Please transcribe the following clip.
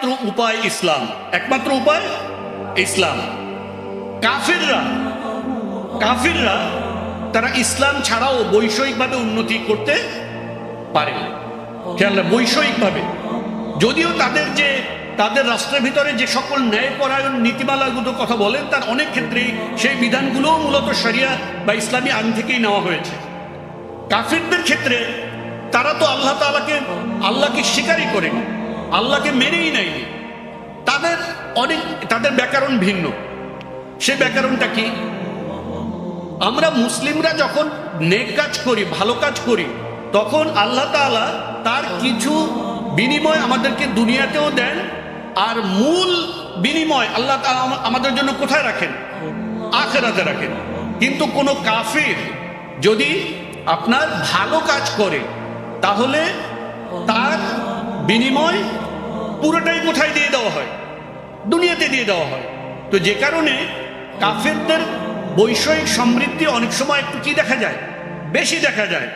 একমাত্র উপায় ইসলাম, একমাত্র উপায় ইসলাম। কাফিররা কাফিররা তারা ইসলাম ছাড়াও বৈষয়িকভাবে উন্নতি করতে পারে, খেয়াল, বৈষয়িকভাবে। যদিও তাদের রাষ্ট্রের ভিতরে যে সকল ন্যায়পরায়ণ নীতিমালাগুলো কথা বলেন, তার অনেক ক্ষেত্রেই সেই বিধানগুলোও মূলত শরিয়া বা ইসলামী আইন থেকেই নেওয়া হয়েছে। কাফিরদের ক্ষেত্রে তারা তো আল্লাহকে স্বীকারই করেনি, আল্লাহকে মেনেই নেয়নি। তাদের ব্যাকরণ ভিন্ন। সে ব্যাকরণটা কি? আমরা মুসলিমরা যখন নেক কাজ করি, ভালো কাজ করি, তখন আল্লাহ তাআলা তার কিছু বিনিময় আমাদেরকে দুনিয়াতেও দেন, আর মূল বিনিময় আল্লাহ তাআলা আমাদের জন্য কোথায় রাখেন? আখিরাতে রাখেন। কিন্তু কোনো কাফির যদি আপনার ভালো কাজ করে, তাহলে তার বিনিময় পুরোটাই কোথায় দিয়ে দেওয়া হয়? দুনিয়াতে দিয়ে দেওয়া হয়। তো যে কারণে কাফিরদের বৈষয়িক সমৃদ্ধি অনেক সময় একটু কি দেখা যায়? বেশি দেখা যায়।